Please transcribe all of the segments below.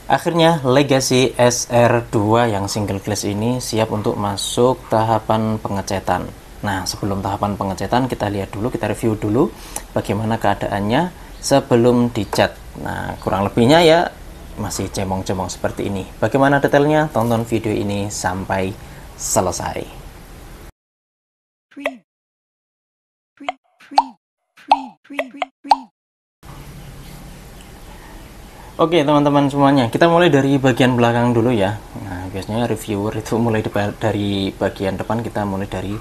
Akhirnya Legacy SR2 yang single glass ini siap untuk masuk tahapan pengecetan. Nah, sebelum tahapan pengecetan kita lihat dulu, kita review dulu bagaimana keadaannya sebelum dicat. Nah, kurang lebihnya ya masih cemong-cemong seperti ini. Bagaimana detailnya? Tonton video ini sampai selesai. Oke teman-teman semuanya, kita mulai dari bagian belakang dulu ya. Nah, biasanya reviewer itu mulai dari bagian depan, kita mulai dari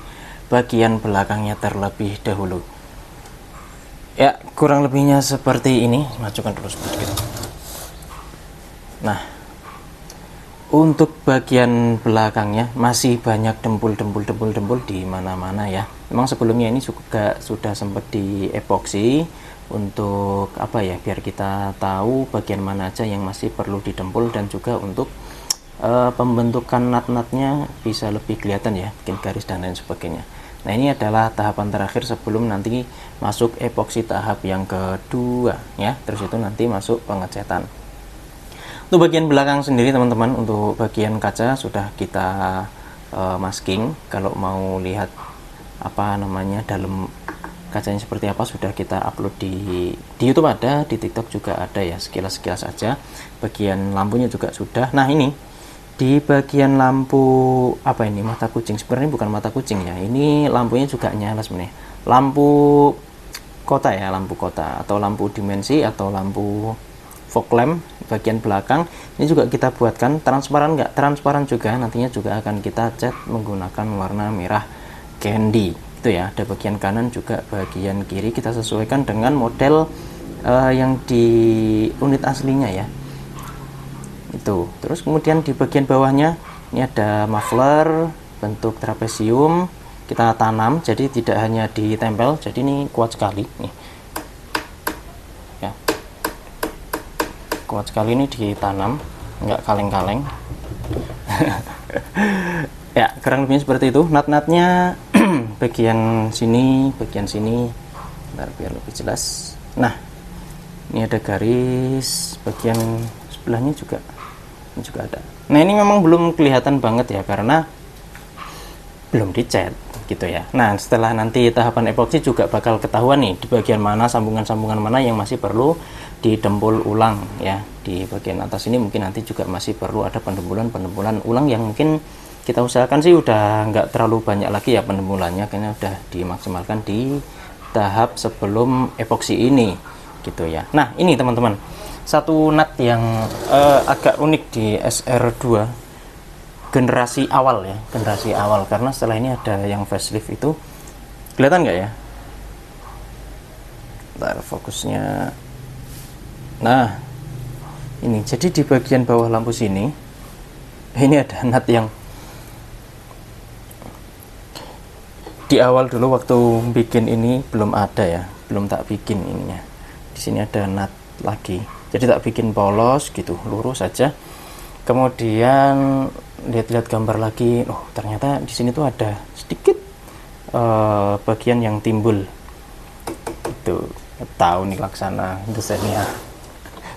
bagian belakangnya terlebih dahulu. Ya, kurang lebihnya seperti ini. Majukan dulu sedikit. Nah, untuk bagian belakangnya masih banyak dempul di mana-mana ya. Memang sebelumnya ini juga sudah sempat di epoksi untuk apa ya, biar kita tahu bagian mana aja yang masih perlu didempul, dan juga untuk pembentukan nut-nutnya bisa lebih kelihatan ya, bikin garis dan lain sebagainya. Nah, ini adalah tahapan terakhir sebelum nanti masuk epoksi tahap yang kedua ya, terus itu nanti masuk pengecetan. Untuk bagian belakang sendiri teman-teman, untuk bagian kaca sudah kita masking. Kalau mau lihat apa namanya dalam kacanya seperti apa, sudah kita upload di YouTube, ada di TikTok juga ada ya, sekilas-sekilas aja. Bagian lampunya juga sudah. Nah, ini di bagian lampu apa ini, mata kucing, sebenarnya bukan mata kucing ya, ini lampunya juga nyala sebenarnya, lampu kota ya, lampu kota atau lampu dimensi atau lampu fog lamp bagian belakang. Ini juga kita buatkan transparan, nggak transparan juga, nantinya juga akan kita cat menggunakan warna merah candy itu ya. Ada bagian kanan juga bagian kiri kita sesuaikan dengan model yang di unit aslinya ya itu. Terus kemudian di bagian bawahnya ini ada muffler bentuk trapesium, kita tanam, jadi tidak hanya ditempel, jadi ini kuat sekali nih ya, kuat sekali ini ditanam, nggak kaleng-kaleng. Ya, kurang lebihnya seperti itu. Nut-nutnya bagian sini, bentar biar lebih jelas. Nah, ini ada garis, bagian sebelahnya juga ada. Nah, ini memang belum kelihatan banget ya, karena belum dicat gitu ya. Nah, setelah nanti tahapan epoksi juga bakal ketahuan nih di bagian mana sambungan-sambungan mana yang masih perlu didempul ulang ya. Di bagian atas ini mungkin nanti juga masih perlu ada pendempulan ulang, yang mungkin kita usahakan sih udah nggak terlalu banyak lagi ya pendempulannya, karena udah dimaksimalkan di tahap sebelum epoksi ini gitu ya. Nah, ini teman-teman, satu nut yang agak unik di SR2 generasi awal ya, karena setelah ini ada yang facelift itu. Kelihatan nggak ya? Bentar, fokusnya. Nah, ini jadi di bagian bawah lampu sini ini ada nut yang di awal dulu waktu bikin ini belum ada ya, belum tak bikin ininya. Di sini ada nut lagi, jadi tak bikin polos gitu, lurus saja. Kemudian lihat-lihat gambar lagi, oh ternyata di sini tuh ada sedikit bagian yang timbul. Itu tahu nih Laksana desainnya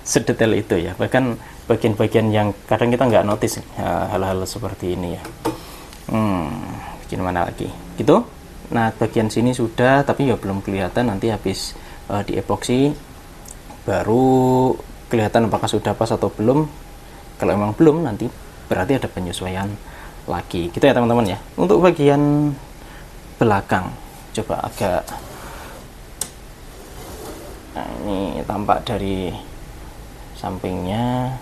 sedetail itu ya, bahkan bagian-bagian yang kadang kita nggak notice hal-hal seperti ini ya. Bikin mana lagi gitu. Nah, bagian sini sudah, tapi ya belum kelihatan, nanti habis di epoksi baru kelihatan apakah sudah pas atau belum. Kalau emang belum, nanti berarti ada penyesuaian lagi gitu ya teman-teman ya. Untuk bagian belakang coba agak, nah ini tampak dari sampingnya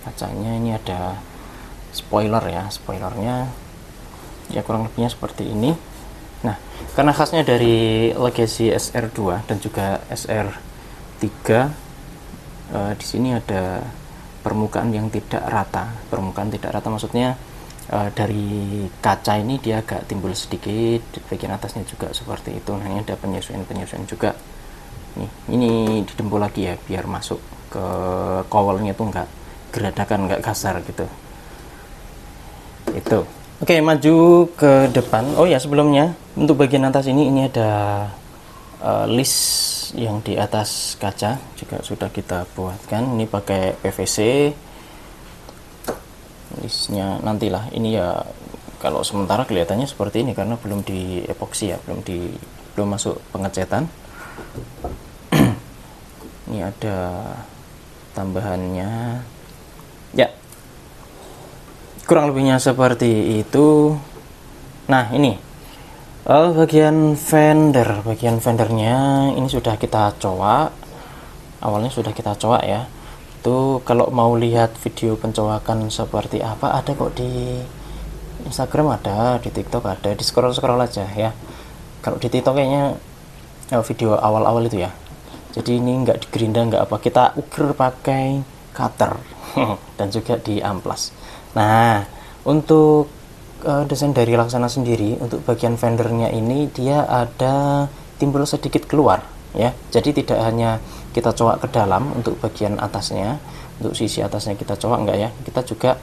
kacanya, ini ada spoiler ya, spoilernya ya kurang lebihnya seperti ini. Nah, karena khasnya dari Legacy SR2 dan juga SR3, di sini ada permukaan yang tidak rata. Permukaan tidak rata maksudnya dari kaca ini dia agak timbul sedikit, di bagian atasnya juga seperti itu. Nah, ini ada penyesuaian juga. Ini didempul lagi ya, biar masuk ke kowalnya tuh nggak geradakan, nggak kasar gitu. Itu. Oke, maju ke depan. Oh ya, sebelumnya untuk bagian atas ini ada list yang di atas kaca juga sudah kita buatkan. Ini pakai PVC finishnya nantilah. Ini ya kalau sementara kelihatannya seperti ini karena belum di epoksi ya, belum masuk pengecetan. Ini ada tambahannya ya, kurang lebihnya seperti itu. Nah ini bagian fendernya ini sudah kita coak, awalnya sudah kita coak ya. Itu kalau mau lihat video pencoakan seperti apa ada kok di Instagram, ada di TikTok, ada, di scroll aja ya. Kalau di TikTok kayaknya video awal-awal itu ya. Jadi ini nggak digerinda, nggak apa, kita ukur pakai cutter dan juga di amplas. Nah untuk desain dari Laksana sendiri, untuk bagian fendernya ini dia ada timbul sedikit keluar ya. Jadi tidak hanya kita coak ke dalam untuk bagian atasnya, untuk sisi atasnya kita coak enggak ya, kita juga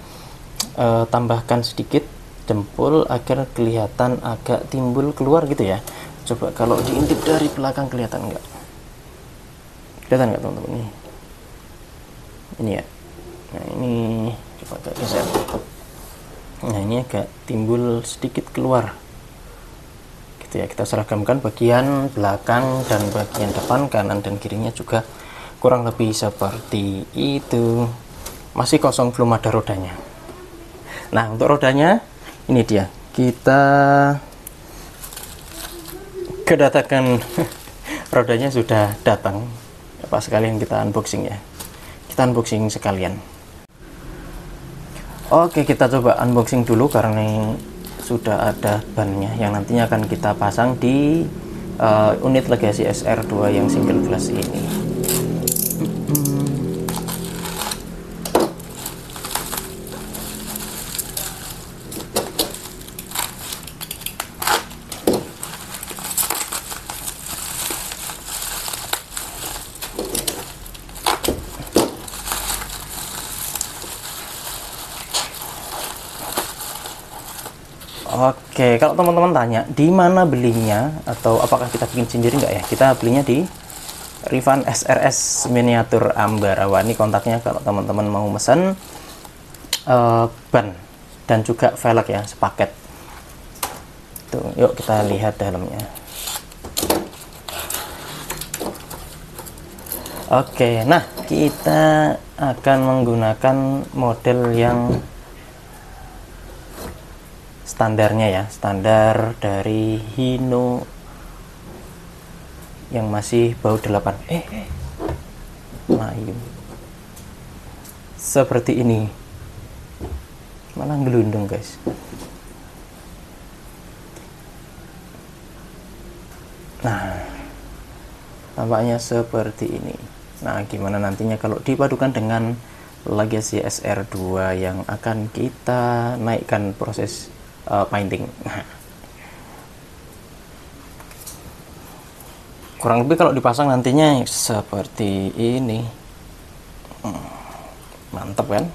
tambahkan sedikit jempol agar kelihatan agak timbul keluar gitu ya. Coba kalau diintip dari belakang kelihatan enggak? Kelihatan enggak teman-teman? Ini ya. Nah ini coba agak geser. Nah ini agak timbul sedikit keluar gitu ya. Kita seragamkan bagian belakang dan bagian depan, kanan dan kirinya juga kurang lebih seperti itu. Masih kosong, belum ada rodanya. Nah untuk rodanya ini dia, kita kedatangan rodanya sudah datang. Apa sekalian kita unboxing ya, kita unboxing sekalian. Oke, kita coba unboxing dulu karena sudah ada bannya yang nantinya akan kita pasang di unit Legacy SR2 yang single glass ini. Oke, kalau teman-teman tanya di mana belinya atau apakah kita bikin sendiri enggak ya, kita belinya di Rifan SRS Miniatur Ambarawa. Ini kontaknya kalau teman-teman mau pesan ban dan juga velg ya, sepaket. Tuh, yuk kita lihat dalamnya. Oke, nah kita akan menggunakan model yang standarnya ya, standar dari Hino yang masih baut 8 Mayu seperti ini, malah gelundung guys. Nah tampaknya seperti ini. Nah gimana nantinya kalau dipadukan dengan Legacy SR2 yang akan kita naikkan proses painting. Kurang lebih kalau dipasang nantinya seperti ini. Mantap kan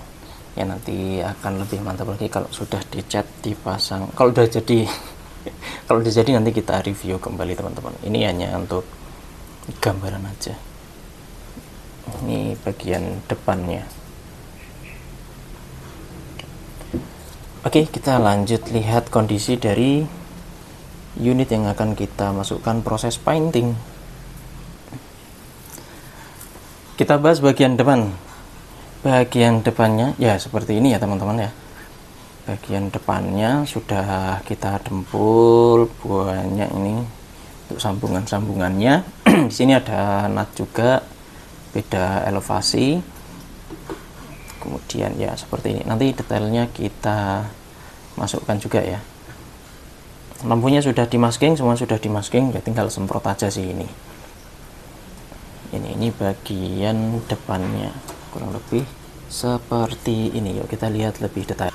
ya, nanti akan lebih mantap lagi kalau sudah dicat, dipasang. Kalau udah jadi kalau udah jadi nanti kita review kembali teman-teman. Ini hanya untuk gambaran aja. Ini bagian depannya. Oke, kita lanjut lihat kondisi dari unit yang akan kita masukkan proses painting. Kita bahas bagian depan. Bagian depannya ya seperti ini ya teman-teman ya. Bagian depannya sudah kita dempul banyak ini untuk sambungan-sambungannya. Di sini ada nut juga, beda elevasi. Kemudian ya seperti ini. Nanti detailnya kita masukkan juga ya. Lampunya sudah dimasking, semua sudah dimasking, ya tinggal semprot aja sih ini. Ini bagian depannya kurang lebih seperti ini. Yuk kita lihat lebih detail.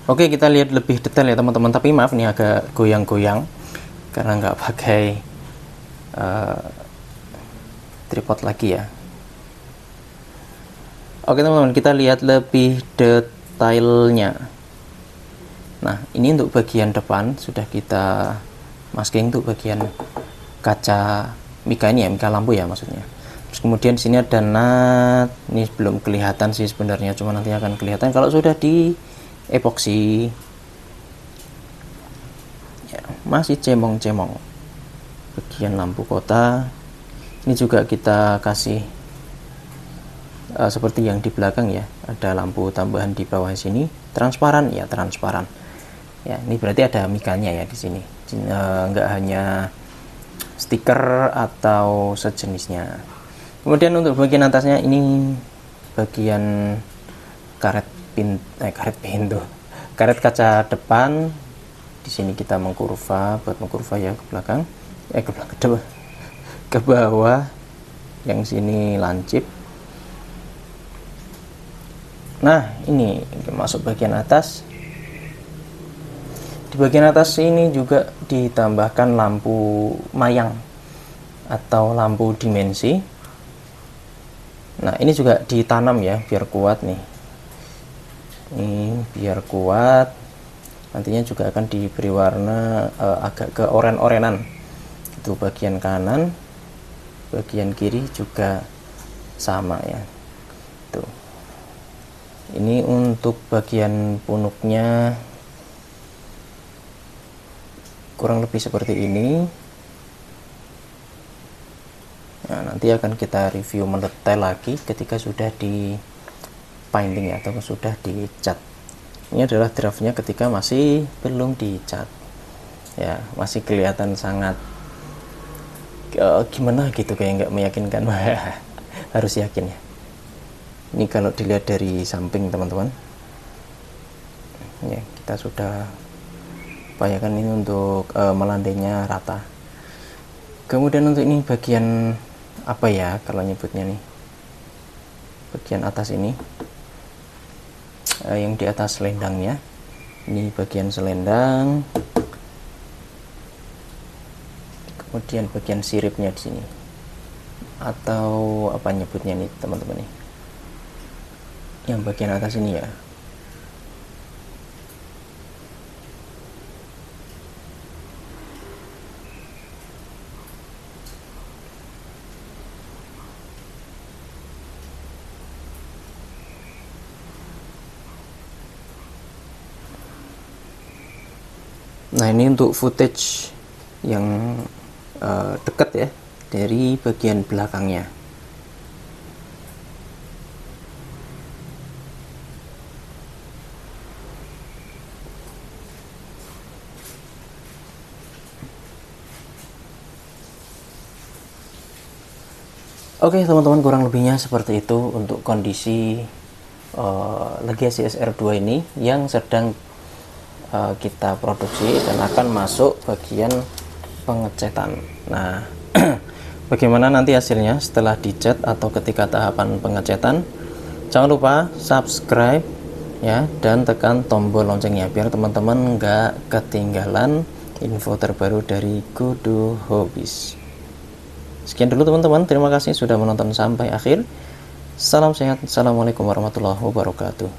Oke, kita lihat lebih detail ya teman-teman. Tapi maaf nih agak goyang-goyang karena nggak pakai tripod lagi ya. Oke teman-teman, kita lihat lebih detailnya. Nah ini untuk bagian depan sudah kita masking, untuk bagian kaca mika ini ya, mika lampu ya maksudnya. Terus kemudian di sini ada nut, ini belum kelihatan sih sebenarnya, cuma nanti akan kelihatan kalau sudah di epoksi. Ya, masih cemong-cemong. Bagian lampu kota ini juga kita kasih seperti yang di belakang ya, ada lampu tambahan di bawah sini, transparan ya, transparan ya. Ini berarti ada mikanya ya di sini, nggak hanya stiker atau sejenisnya. Kemudian untuk bagian atasnya ini bagian karet pintu, karet kaca depan. Di sini kita mengkurva, buat mengkurva ya ke belakang, ke bawah. Yang sini lancip. Nah, ini masuk bagian atas. Di bagian atas ini juga ditambahkan lampu mayang atau lampu dimensi. Nah, ini juga ditanam ya, biar kuat nih. Ini biar kuat. Nantinya juga akan diberi warna agak ke oren-orenan. Itu bagian kanan, bagian kiri juga sama ya. Tuh. Ini untuk bagian punuknya kurang lebih seperti ini. Nah, nanti akan kita review mendetail lagi ketika sudah di painting atau sudah dicat. Ini adalah draftnya ketika masih belum dicat ya, masih kelihatan sangat gimana gitu, kayak nggak meyakinkan. Harus yakin ya. Ini kalau dilihat dari samping teman-teman ya, kita sudah upayakan ini untuk melandainya rata. Kemudian untuk ini bagian apa ya kalau nyebutnya nih, bagian atas ini yang di atas selendangnya, ini bagian selendang. Kemudian bagian siripnya di sini, atau apa nyebutnya nih teman-teman nih, yang bagian atas ini ya. Nah, ini untuk footage yang dekat ya, dari bagian belakangnya. Oke teman-teman, kurang lebihnya seperti itu untuk kondisi Legacy SR2 ini yang sedang kita produksi dan akan masuk bagian pengecetan. Nah, bagaimana nanti hasilnya setelah dicat atau ketika tahapan pengecetan? Jangan lupa subscribe ya, dan tekan tombol loncengnya biar teman-teman nggak ketinggalan info terbaru dari Kudu Hobbies. Sekian dulu teman-teman, terima kasih sudah menonton sampai akhir. Salam sehat, assalamualaikum warahmatullahi wabarakatuh.